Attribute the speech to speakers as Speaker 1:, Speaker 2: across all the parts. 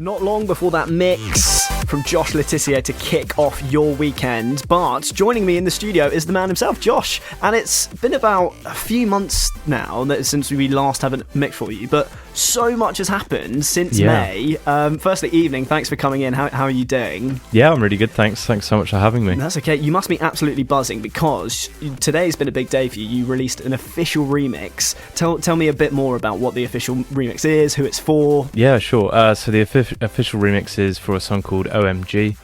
Speaker 1: Not long before that mix from Josh Tissier to kick off your weekend, but joining me in the studio is the man himself, Josh, and it's been about a few months now since we last had a mix for you, but so much has happened since May. Firstly, evening, thanks for coming in. How are you doing?
Speaker 2: Yeah, I'm really good, thanks so much for having me.
Speaker 1: That's okay. You must be absolutely buzzing because today's been a big day for you. You released an official remix. Tell me a bit more about what the official remix is, who it's for.
Speaker 2: Yeah, sure. So the official remix is for a song called OMG,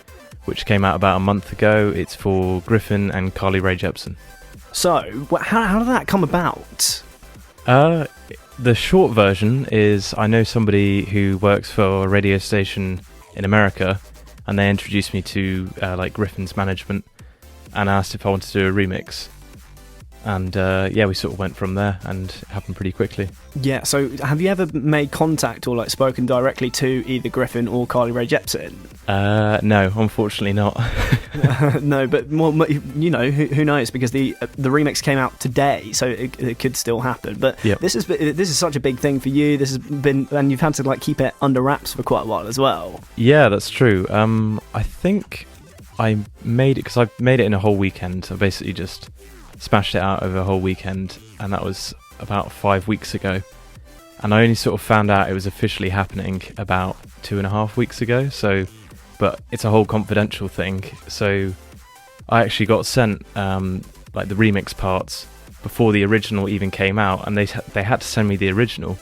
Speaker 2: which came out about a month ago. It's for Griffin and Carly Rae Jepsen.
Speaker 1: So, how did that come about?
Speaker 2: The short version is I know somebody who works for a radio station in America, and they introduced me to Griffin's management and asked if I wanted to do a remix. And we sort of went from there, and it happened pretty quickly.
Speaker 1: Yeah, so have you ever made contact or spoken directly to either Griffin or Carly Rae Jepsen?
Speaker 2: No, unfortunately not.
Speaker 1: No, but who knows? Because the remix came out today, so it could still happen. But
Speaker 2: yep.
Speaker 1: This is such a big thing for you. This has been, and you've had to keep it under wraps for quite a while as well.
Speaker 2: Yeah, that's true. I think I made it because I made it in a whole weekend. I basically just smashed it out over a whole weekend, and that was about 5 weeks ago. And I only sort of found out it was officially happening about 2.5 weeks ago. But it's a whole confidential thing. So I actually got sent the remix parts before the original even came out, and they had to send me the original,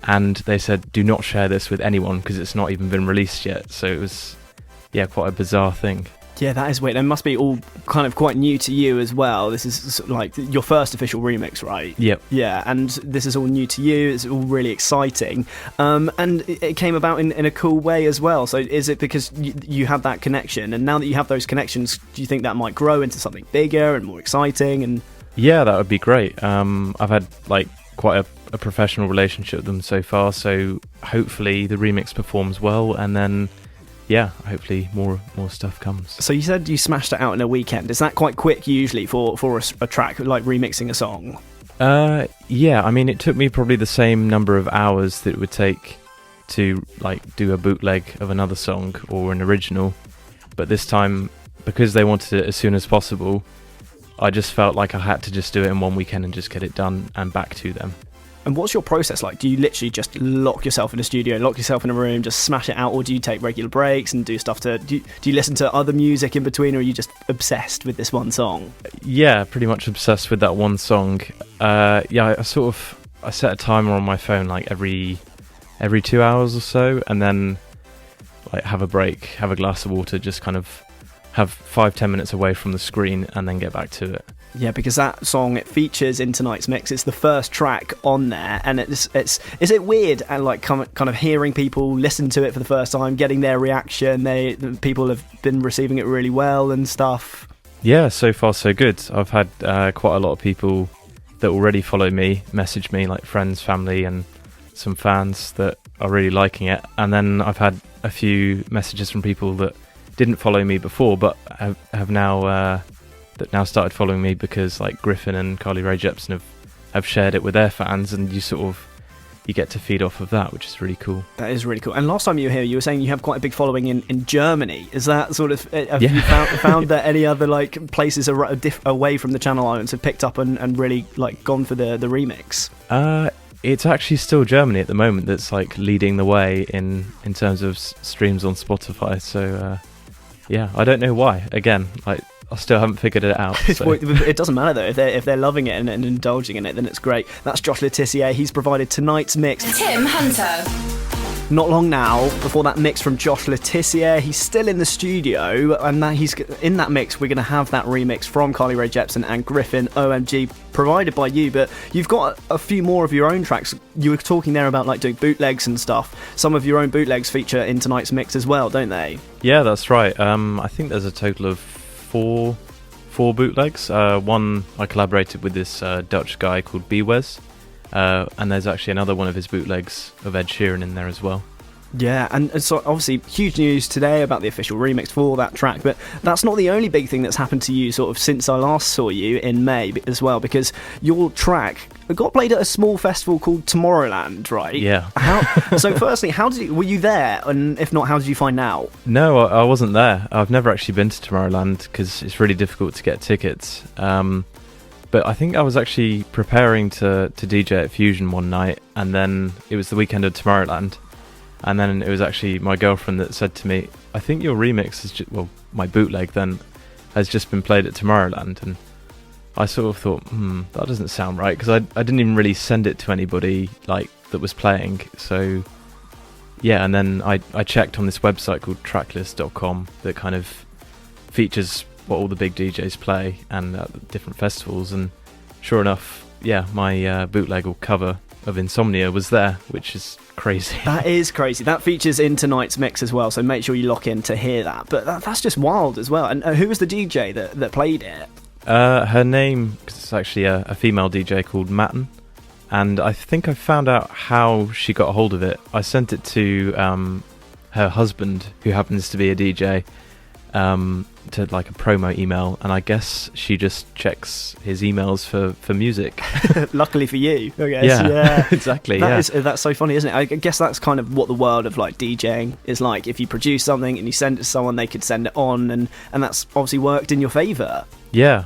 Speaker 2: and they said do not share this with anyone because it's not even been released yet. So it was quite a bizarre thing.
Speaker 1: Yeah, that is weird. It must be all kind of quite new to you as well. This is sort of your first official remix, right?
Speaker 2: Yep.
Speaker 1: Yeah, and this is all new to you. It's all really exciting. And it came about in a cool way as well. So is it because you had that connection? And now that you have those connections, do you think that might grow into something bigger and more exciting? And
Speaker 2: yeah, that would be great. I've had quite a professional relationship with them so far. So hopefully the remix performs well, and then hopefully more stuff comes.
Speaker 1: So you said you smashed it out in a weekend. Is that quite quick usually for a track, like remixing a song?
Speaker 2: Yeah, I mean, it took me probably the same number of hours that it would take to do a bootleg of another song or an original. But this time, because they wanted it as soon as possible, I just felt like I had to just do it in one weekend and just get it done and back to them.
Speaker 1: And what's your process like? Do you literally just lock yourself in a studio, lock yourself in a room, just smash it out, or do you take regular breaks and do stuff do you listen to other music in between, or are you just obsessed with this one song?
Speaker 2: Yeah, pretty much obsessed with that one song. I set a timer on my phone every 2 hours or so, and then have a break, have a glass of water, just kind of have 5-10 minutes away from the screen, and then get back to it.
Speaker 1: Yeah, because that song, it features in tonight's mix. It's the first track on there, and is it weird and kind of hearing people listen to it for the first time, getting their reaction? People have been receiving it really well and stuff.
Speaker 2: Yeah, so far so good. I've had quite a lot of people that already follow me message me, friends, family, and some fans that are really liking it. And then I've had a few messages from people that didn't follow me before, but have now started following me because Griffin and Carly Rae Jepsen have shared it with their fans, and you get to feed off of that, which is really cool.
Speaker 1: That is really cool. And last time you were here, you were saying you have quite a big following in Germany. Is that sort of have you found that any other places away from the Channel Islands have picked up and really gone for the remix?
Speaker 2: It's actually still Germany at the moment that's leading the way in terms of streams on Spotify. So I don't know why. Again, I still haven't figured it out. So.
Speaker 1: It doesn't matter though. If they're loving it and indulging in it, then it's great. That's Josh Tissier. He's provided tonight's mix.
Speaker 3: Tim Hunter.
Speaker 1: Not long now before that mix from Josh Tissier, he's still in the studio, and he's in that mix. We're going to have that remix from Carly Rae Jepsen and Griffin, OMG, provided by you. But you've got a few more of your own tracks. You were talking there about doing bootlegs and stuff. Some of your own bootlegs feature in tonight's mix as well, don't they? Yeah,
Speaker 2: that's right. I think there's a total of four bootlegs. One I collaborated with this Dutch guy called Bewes, and there's actually another one of his bootlegs of Ed Sheeran in there as well.
Speaker 1: Yeah, and so obviously huge news today about the official remix for that track, but that's not the only big thing that's happened to you sort of since I last saw you in May as well, because your track got played at a small festival called Tomorrowland, right?
Speaker 2: Yeah.
Speaker 1: So firstly, were you there? And if not, how did you find out?
Speaker 2: No, I wasn't there. I've never actually been to Tomorrowland because it's really difficult to get tickets. But I think I was actually preparing to DJ at Fusion one night, and then it was the weekend of Tomorrowland. And then it was actually my girlfriend that said to me, I think your remix is my bootleg then has just been played at Tomorrowland. And I sort of thought, that doesn't sound right, because I didn't even really send it to anybody like that was playing. So yeah, and then I checked on this website called tracklist.com that kind of features what all the big DJs play and at different festivals, and sure enough, yeah, my bootleg or cover of Insomnia was there, which is crazy.
Speaker 1: That is crazy. That features in tonight's mix as well, so make sure you lock in to hear that. But that's just wild as well. And who was the DJ that played it?
Speaker 2: Her name, cause it's actually a female DJ called Matten, and I think I found out how she got a hold of it. I sent it to her husband, who happens to be a DJ, to like a promo email, and I guess she just checks his emails for music.
Speaker 1: Luckily for you, I guess.
Speaker 2: Yeah. Exactly.
Speaker 1: That's so funny, isn't it? I guess that's kind of what the world of like DJing is like. If you produce something and you send it to someone, they could send it on, and that's obviously worked in your favour. Yeah,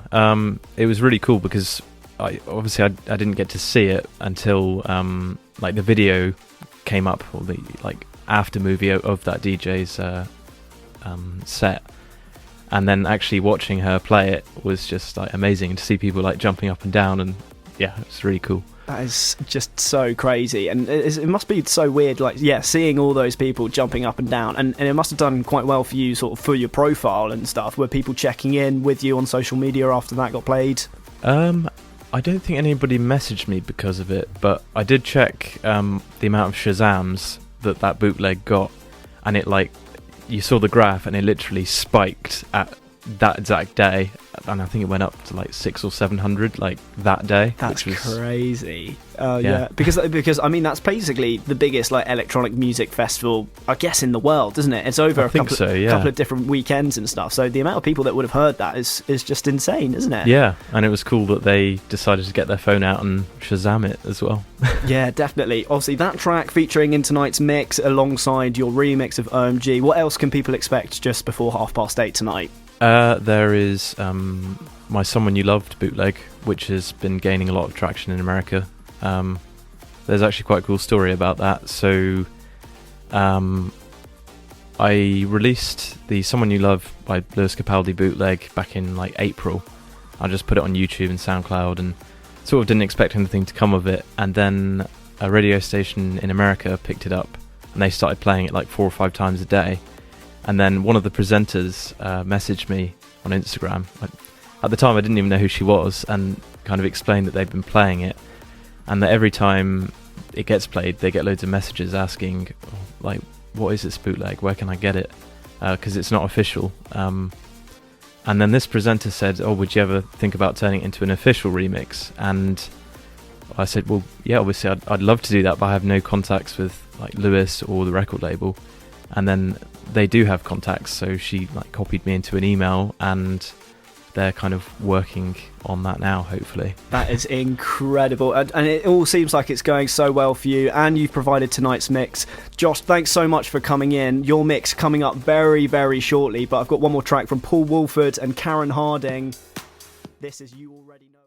Speaker 2: it was really cool because I didn't get to see it until like the video came up, or the like after movie of that DJ's set. And then actually watching her play it was just like amazing to see people like jumping up and down, and yeah, it's really cool.
Speaker 1: That is just so crazy, and it must be so weird, like seeing all those people jumping up and down, and it must have done quite well for you, sort of for your profile and stuff. Were people checking in with you on social media after that got played?
Speaker 2: I don't think anybody messaged me because of it, but I did check the amount of Shazams that bootleg got, and it like, you saw the graph and it literally spiked at that exact day, and I think it went up to like 600 or 700 like that day.
Speaker 1: That's crazy. Yeah, because I mean that's basically the biggest like electronic music festival, I guess, in the world, isn't it? It's over a couple of different weekends and stuff. So the amount of people that would have heard that is just insane, isn't it?
Speaker 2: Yeah, and it was cool that they decided to get their phone out and Shazam it as well.
Speaker 1: Yeah, definitely. Obviously, that track featuring in tonight's mix alongside your remix of OMG. What else can people expect just before 8:30 tonight?
Speaker 2: There is my Someone You Loved bootleg, which has been gaining a lot of traction in America. There's actually quite a cool story about that. So I released the Someone You Love by Lewis Capaldi bootleg back in like April. I just put it on YouTube and SoundCloud and sort of didn't expect anything to come of it, and then a radio station in America picked it up and they started playing it like 4 or 5 times a day. And then one of the presenters messaged me on Instagram. At the time, I didn't even know who she was, and kind of explained that they'd been playing it, and that every time it gets played, they get loads of messages asking, like, what is this bootleg? Where can I get it? Because it's not official. And then this presenter said, would you ever think about turning it into an official remix? And I said, well, yeah, obviously I'd love to do that, but I have no contacts with like Lewis or the record label. And then they do have contacts, so she like copied me into an email, and they're kind of working on that now, hopefully. That is incredible, and it all seems like it's going so well for you, and you've provided tonight's mix. Josh, thanks so much for coming in. Your mix coming up very, very shortly, but I've got one more track from Paul Woolford and Karen Harding. This is You Already Know.